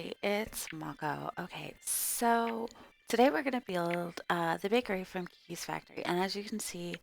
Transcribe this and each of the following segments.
It's Mako. Okay, so today we're gonna build the bakery from Kiki's factory, and as you can see,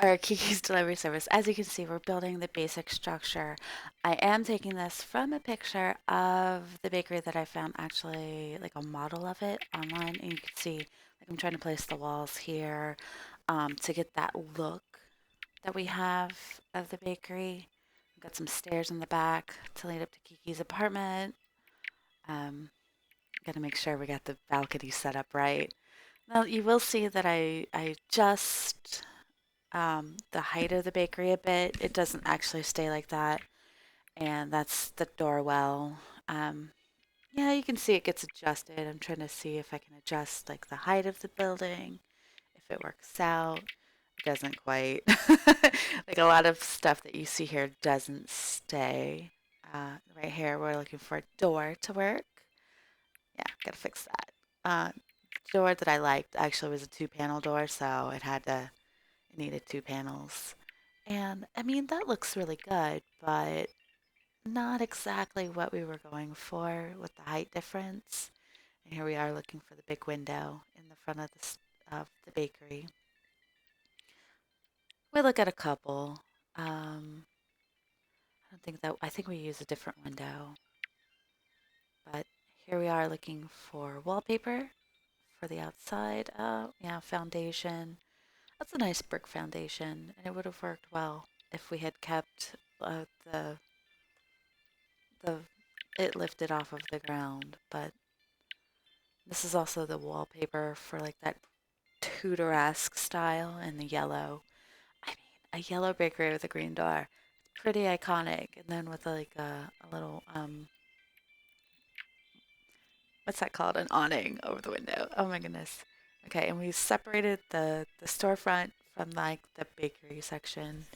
or Kiki's delivery service. As you can see, we're building the basic structure. I am taking this from a picture of the bakery that I found, actually like a model of it online, and you can see like I'm trying to place the walls here to get that look that we have of the bakery. We've got some stairs in the back to lead up to Kiki's apartment. Um, Gotta make sure we got the balcony set up right. Now you will see that I adjust the height of the bakery a bit. It doesn't actually stay like that, and that's the door well. Um, yeah, you can see it gets adjusted. I'm trying to see if I can adjust like the height of the building, if it works out. It doesn't quite. Like a lot of stuff that you see here doesn't stay. Right here, we're looking for a door to work. Yeah, gotta fix that. Door that I liked actually was a two-panel door, so it needed two panels. And I mean, that looks really good, but not exactly what we were going for with the height difference. And here we are looking for the big window in the front of of the bakery. We look at a couple. I think we use a different window, but here we are looking for wallpaper for the outside. Yeah, foundation. That's a nice brick foundation, and it would have worked well if we had kept the it lifted off of the ground. But this is also the wallpaper for like that Tudor-esque style and the yellow. I mean, a yellow bakery with a green door. It's pretty iconic. And then with like a little what's that called? An awning over the window. Oh my goodness. Okay, and we separated the storefront from like the bakery section.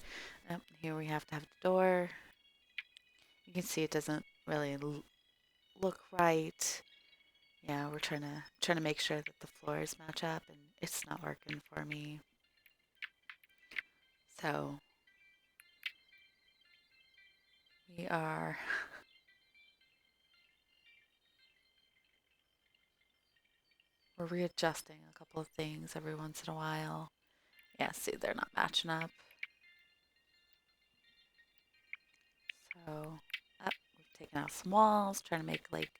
Here we have to have the door. You can see it doesn't really look right. Yeah, we're trying to make sure that the floors match up, and it's not working for me. So we are we're readjusting a couple of things every once in a while. Yeah, see, they're not matching up. So we've taken out some walls, trying to make like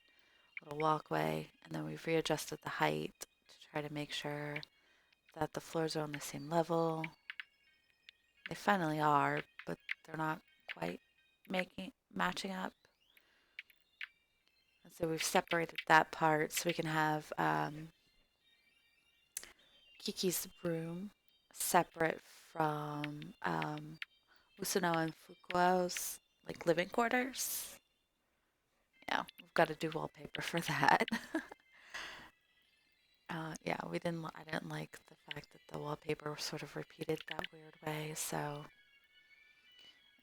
a little walkway, and then we've readjusted the height to try to make sure that the floors are on the same level. They finally are, but they're not quite making matching up. And so we've separated that part so we can have Kiki's room separate from Usano and Fukuo's like living quarters. Yeah, we've got to do wallpaper for that. Yeah, we didn't. I didn't like the fact that the wallpaper sort of repeated that weird way. So,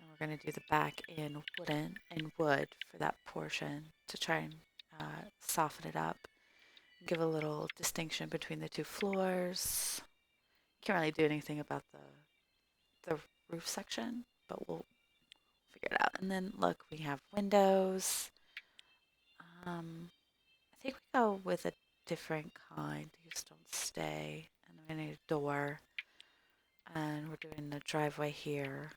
and we're gonna do the back in wood for that portion to try and soften it up, and give a little distinction between the two floors. Can't really do anything about the roof section, but we'll figure it out. And then look, we have windows. I think we go with a different kind. These don't stay. And we need a door. And we're doing the driveway here.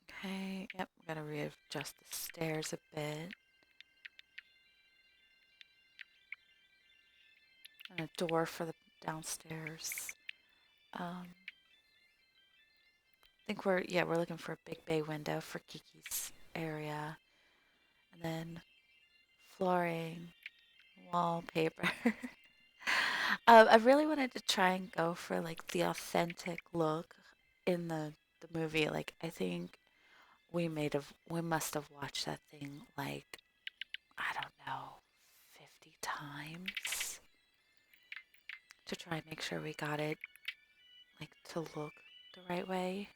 Okay, yep, we gotta readjust the stairs a bit. And a door for the downstairs. I think we're looking for a big bay window for Kiki's area. And then flooring, wallpaper. I really wanted to try and go for like the authentic look in the movie. Like I think we must have watched that thing like I don't know 50 times to try and make sure we got it like to look the right way.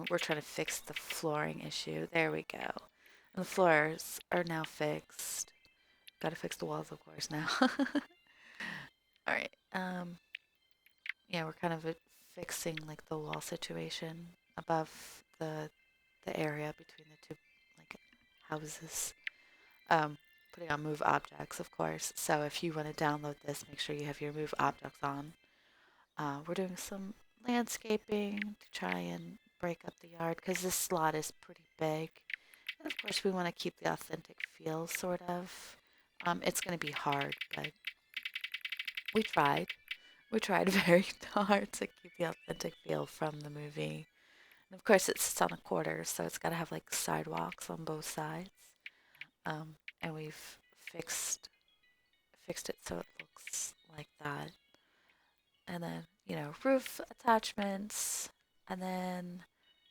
We're trying to fix the flooring issue. There we go. And the floors are now fixed. Got to fix the walls, of course, now. All right. Yeah, we're kind of fixing like the wall situation above the area between the two like houses. Putting on move objects, of course. So if you want to download this, make sure you have your move objects on. We're doing some landscaping to try and break up the yard because this lot is pretty big. And of course, we want to keep the authentic feel, sort of. It's going to be hard, but we tried. We tried very hard to keep the authentic feel from the movie. And of course, it's on a quarter, so it's got to have like sidewalks on both sides. And we've fixed fixed it so it looks like that. And then, roof attachments, and then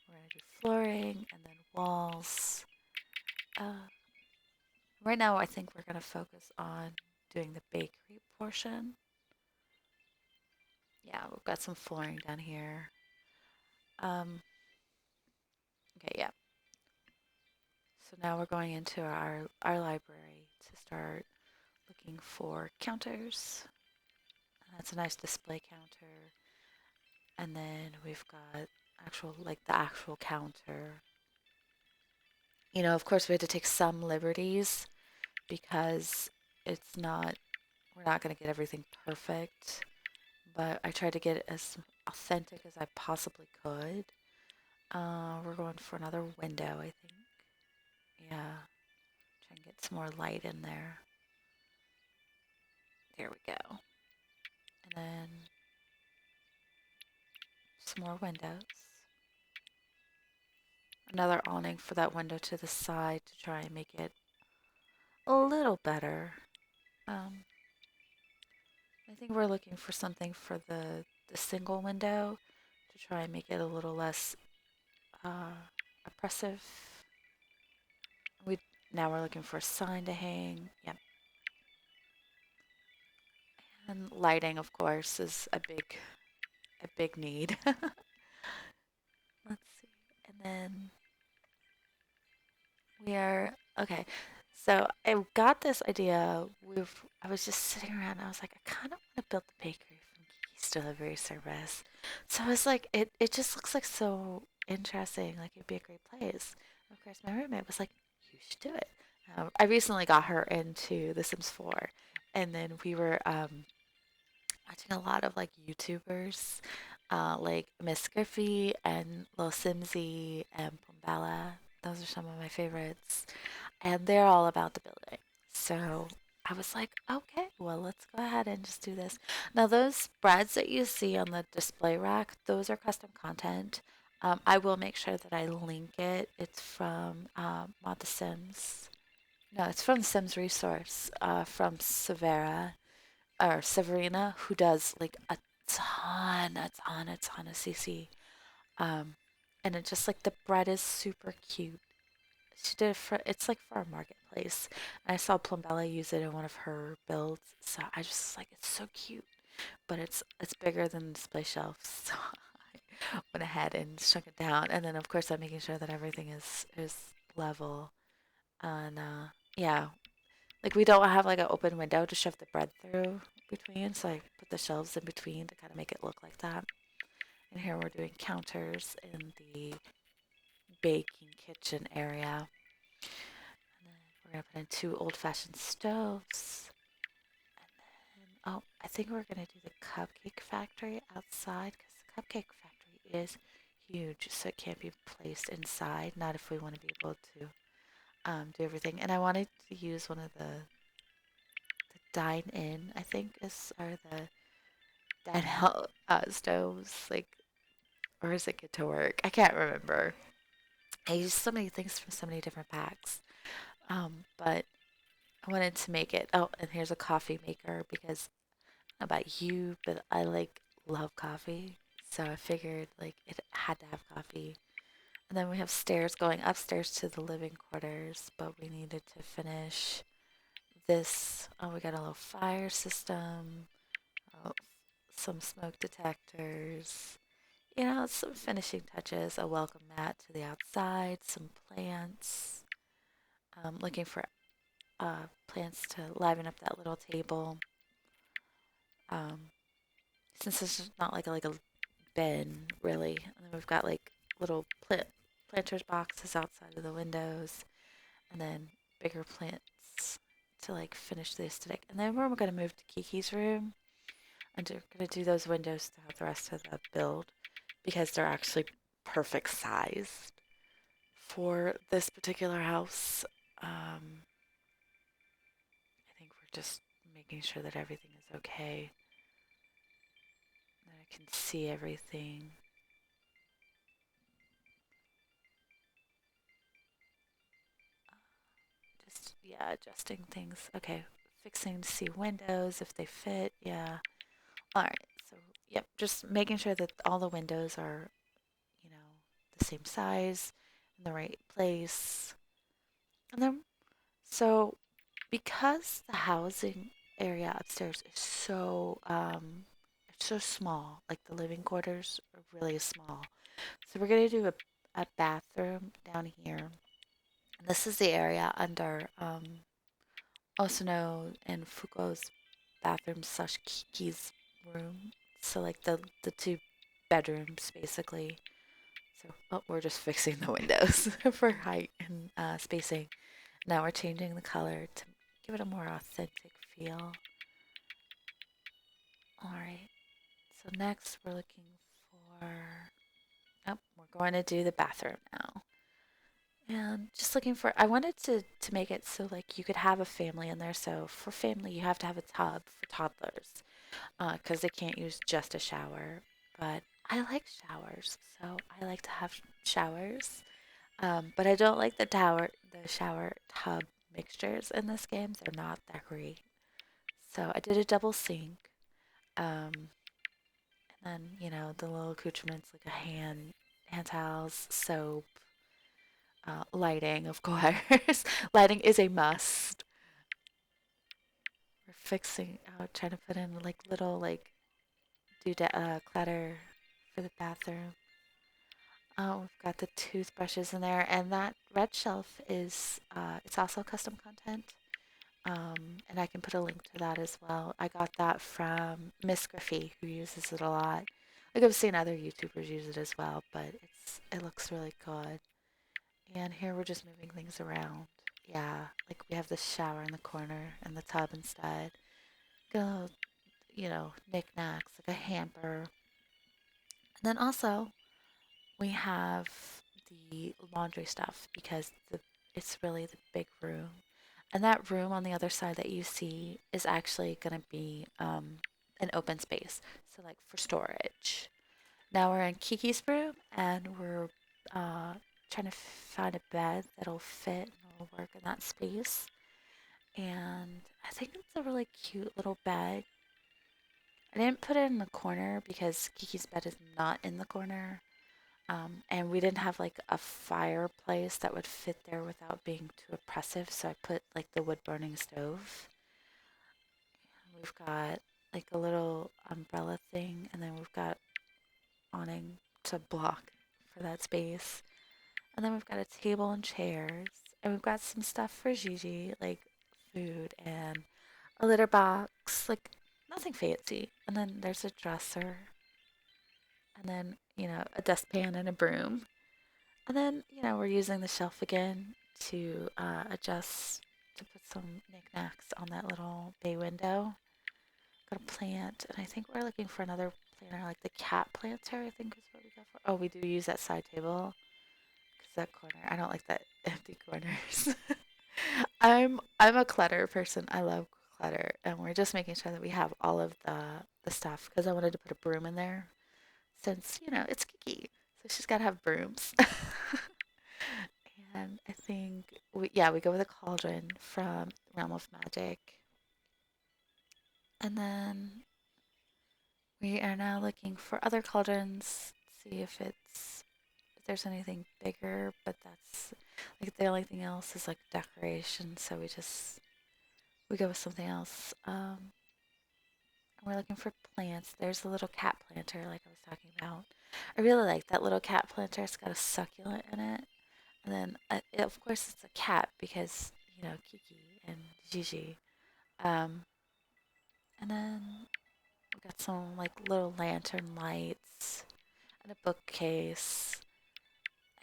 we're gonna do flooring, and then walls. Uh, right now, I think we're gonna focus on doing the bakery portion. Yeah, we've got some flooring down here. Um, okay, yeah. So now we're going into our library to start looking for counters. And that's a nice display counter. And then we've got the actual counter. Of course, we had to take some liberties because it's not, we're not going to get everything perfect, but I tried to get it as authentic as I possibly could. We're going for another window, I think. Yeah, try and get some more light in there. There we go. And then some more windows. Another awning for that window to the side to try and make it a little better. Um, I think we're looking for something for the single window to try and make it a little less oppressive. We Now we're looking for a sign to hang. Yep. And lighting, of course, is a big need. Let's see. And then we are okay. So I got this idea. I was just sitting around. And I was like, I kind of want to build the bakery from Kiki's delivery service. So I was like, it just looks like so interesting. Like it'd be a great place. And of course, my roommate was like, you should do it. I recently got her into The Sims 4, and then we were watching a lot of like YouTubers, like Miss Griffey and Lil Simsy and Pumbella. Those are some of my favorites, and they're all about the building. So I was like, okay, well, let's go ahead and just do this. Now, those spreads that you see on the display rack, those are custom content. I will make sure that I link it. It's from Mod the Sims. No, it's from Sims Resource, from Severina, who does like a ton of CC. Um, and it just like the bread is super cute. She did it it's like for a marketplace. And I saw Plumbella use it in one of her builds, so I just like it's so cute. But it's bigger than the display shelf, so I went ahead and shrunk it down. And then of course I'm making sure that everything is level. And yeah, like we don't have like an open window to shove the bread through between, so I put the shelves in between to kind of make it look like that. And here we're doing counters in the baking kitchen area. And then we're gonna put in 2 old-fashioned stoves. And then, oh, I think we're gonna do the cupcake factory outside because the cupcake factory is huge, so it can't be placed inside. Not if we want to be able to do everything. And I wanted to use one of the dine in, I think, are the dine out stoves, like, or is it get to work? I can't remember. I used so many things from so many different packs. But I wanted to make it. Oh, and here's a coffee maker because I don't know about you, but I like love coffee. So I figured like it had to have coffee. And then we have stairs going upstairs to the living quarters, but we needed to finish this. Oh, we got a little fire system, oh, some smoke detectors, some finishing touches, a welcome mat to the outside, some plants. Looking for plants to liven up that little table. Um, since this is not like a bin really, and then we've got like little planters boxes outside of the windows, and then bigger plants to like finish the aesthetic. And then we're gonna move to Kiki's room, and we're gonna do those windows throughout the rest of the build because they're actually perfect size for this particular house. I think we're just making sure that everything is okay, that I can see everything. Just, yeah, adjusting things. Okay, fixing to see windows if they fit. Yeah. All right. So, yep, just making sure that all the windows are, you know, the same size in the right place. And then, so because the housing area upstairs is so it's so small, like the living quarters are really small. So we're gonna do a bathroom down here. And this is the area under Osano and Fuko's bathroom slash Kiki's room. So like the two bedrooms basically. So we're just fixing the windows for height and spacing. Now we're changing the color to give it a more authentic feel. All right. So next we're looking for. Oh, we're going to do the bathroom now. And just looking for, I wanted to make it so like you could have a family in there. So for family, you have to have a tub for toddlers, because they can't use just a shower. But I like showers, so I like to have showers. But I don't like the shower tub mixtures in this game. They're not that great. So I did a double sink. Um, and then the little accoutrements like a hand towels, soap, lighting, of course. Lighting is a must. We're fixing out, trying to put in like little like clutter for the bathroom. Oh, we've got the toothbrushes in there, and that red shelf is it's also custom content. And I can put a link to that as well. I got that from Miss Griffey, who uses it a lot. Like I've seen other YouTubers use it as well, but it looks really good. And here we're just moving things around. Yeah, like we have the shower in the corner and the tub instead. Go, knickknacks like a hamper. And then also we have the laundry stuff because it's really the big room. And that room on the other side that you see is actually going to be an open space. So, like for storage. Now we're in Kiki's room and we're uh, trying to find a bed that'll fit and will work in that space. And I think it's a really cute little bed. I didn't put it in the corner because Kiki's bed is not in the corner. And we didn't have like a fireplace that would fit there without being too oppressive, so I put like the wood burning stove. We've got like a little umbrella thing, and then we've got awning to block for that space. And then we've got a table and chairs, and we've got some stuff for Gigi, like food and a litter box, like nothing fancy. And then there's a dresser, and then, a dustpan and a broom. And then, we're using the shelf again to adjust to put some knickknacks on that little bay window. Got a plant, and I think we're looking for another planter, like the cat planter, I think is what we go for. Oh, we do use that side table because that corner, I don't like that empty corners. I'm a clutter person. I love clutter, and we're just making sure that we have all of the stuff because I wanted to put a broom in there since it's Kiki, so she's got to have brooms. And I think we go with a cauldron from Realm of Magic. And then we are now looking for other cauldrons, see if there's anything bigger, but that's like the only thing else is like decoration, so we go with something else. We're looking for plants. There's a little cat planter like I was talking about. I really like that little cat planter. It's got a succulent in it. And then, of course, it's a cat because, Kiki and Jiji. Um, and then we got some like little lantern lights and a bookcase.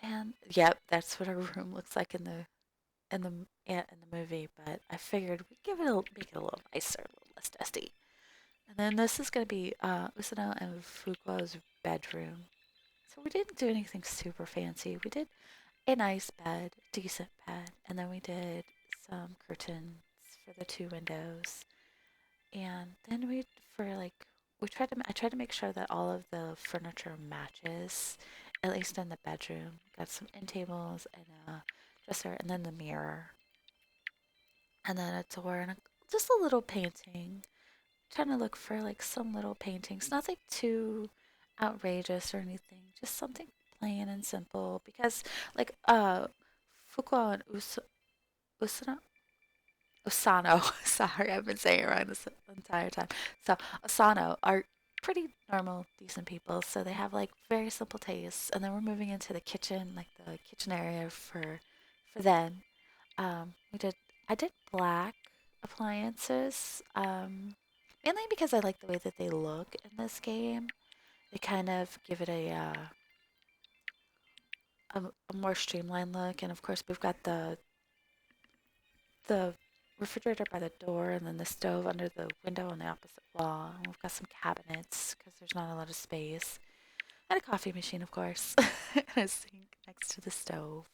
And yep, that's what our room looks like in the movie, but I figured we'd make it a little nicer, a little less dusty. And then this is gonna be Usano and Fukuo's bedroom. So we didn't do anything super fancy. We did a nice bed, decent bed, and then we did some curtains for the two windows. And then I tried to make sure that all of the furniture matches, at least in the bedroom. Got some end tables and a dresser, and then the mirror, and then a door and just a little painting. Trying to look for like some little paintings, nothing too outrageous or anything, just something plain and simple. Because like Fukuo and Usano, Osano, sorry, I've been saying it wrong this entire time. So Osano are pretty normal, decent people. So they have like very simple tastes. And then we're moving into the kitchen, like the kitchen area for them. We did I did black appliances, mainly because I like the way that they look in this game. They kind of give it a more streamlined look, and of course we've got the refrigerator by the door, and then the stove under the window on the opposite wall. And we've got some cabinets because there's not a lot of space, and a coffee machine, of course, and a sink next to the stove.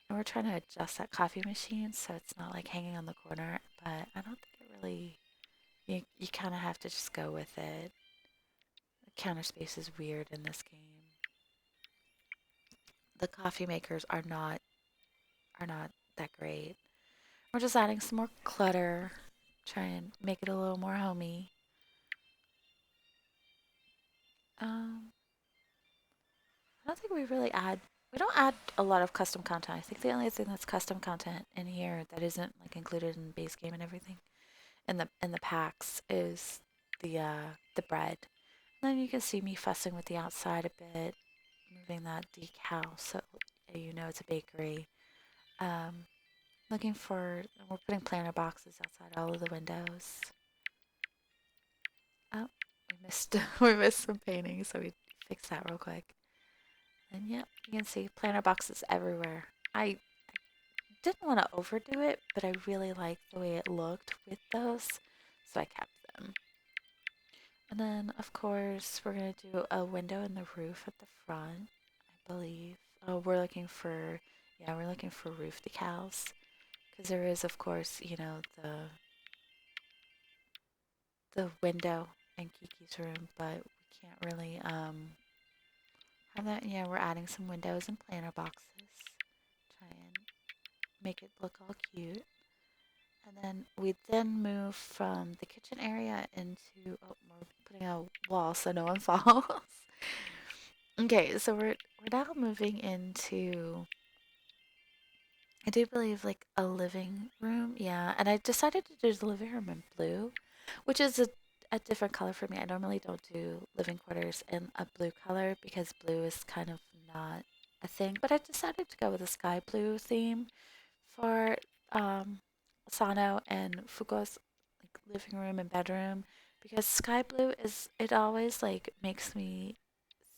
And we're trying to adjust that coffee machine so it's not like hanging on the corner, but I don't think it really. You kind of have to just go with it. The counter space is weird in this game. The coffee makers are not that great. We're just adding some more clutter, try and make it a little more homey. Um, I don't think we don't add a lot of custom content. I think the only thing that's custom content in here that isn't like included in the base game and everything in the packs is the bread. And then you can see me fussing with the outside a bit, moving that decal so you know it's a bakery. Um, we're putting planter boxes outside all of the windows. Oh, we missed, we missed some painting, so we fixed that real quick. And yep, you can see planter boxes everywhere. I didn't want to overdo it, but I really liked the way it looked with those, so I kept them. And then, of course, we're going to do a window in the roof at the front, I believe. Oh, we're looking for roof decals. Because there is, of course, the window in Kiki's room, but we can't really have that. Yeah, we're adding some windows and planter boxes. Try and make it look all cute. And then we then move from the kitchen area into, oh, we're putting a wall so no one falls. Okay, so we're now moving into, I do believe, like a living room. Yeah, and I decided to do the living room in blue, which is a different color for me. I normally don't do living quarters in a blue color because blue is kind of not a thing. But I decided to go with a sky blue theme for um, Sano and Fugo's like living room and bedroom because sky blue is it always like makes me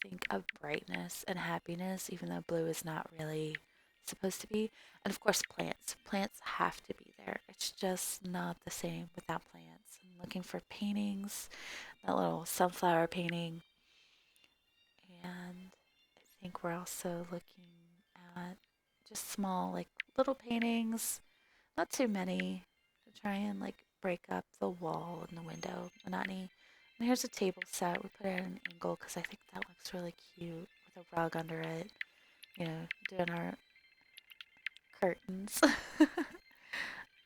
think of brightness and happiness, even though blue is not really supposed to be. And of course, plants. Plants have to be there. It's just not the same without plants. I'm looking for paintings, that little sunflower painting. And I think we're also looking at just small, like little paintings, not too many, to try and like break up the wall and the window monotony. And here's a table set. We put it at an angle because I think that looks really cute with a rug under it. Doing our curtains.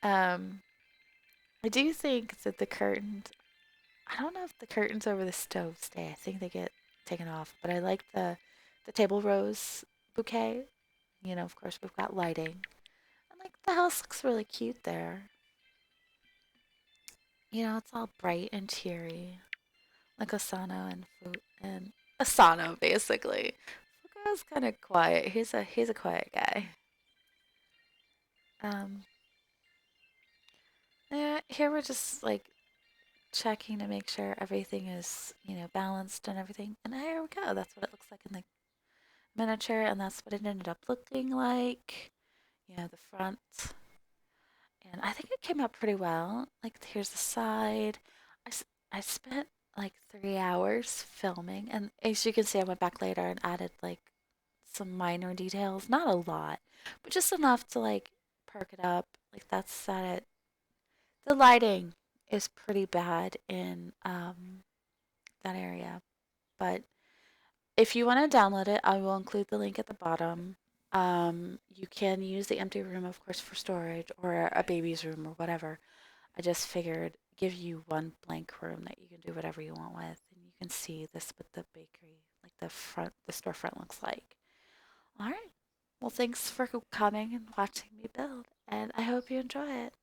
um, I do think that I don't know if the curtains over the stove stay. I think they get taken off, but I like the table rose bouquet. Of course, we've got lighting. And like the house looks really cute there. It's all bright and cheery. Like Asano and Asano basically. Fukuo's kind of quiet. He's a quiet guy. Um, yeah, here we're just like checking to make sure everything is balanced and everything. And here we go. That's what it looks like in the miniature, and that's what it ended up looking like. The front. came out pretty well. Like, here's the side. I, s- I spent like 3 hours filming, and as you can see, I went back later and added like some minor details. Not a lot, but just enough to like perk it up. Like, that's that. The lighting is pretty bad in that area, but if you want to download it, I will include the link at the bottom. You can use the empty room, of course, for storage or a baby's room or whatever. I just figured give you one blank room that you can do whatever you want with, and you can see this what the bakery, like the storefront looks like. All right. Well, thanks for coming and watching me build, and I hope you enjoy it.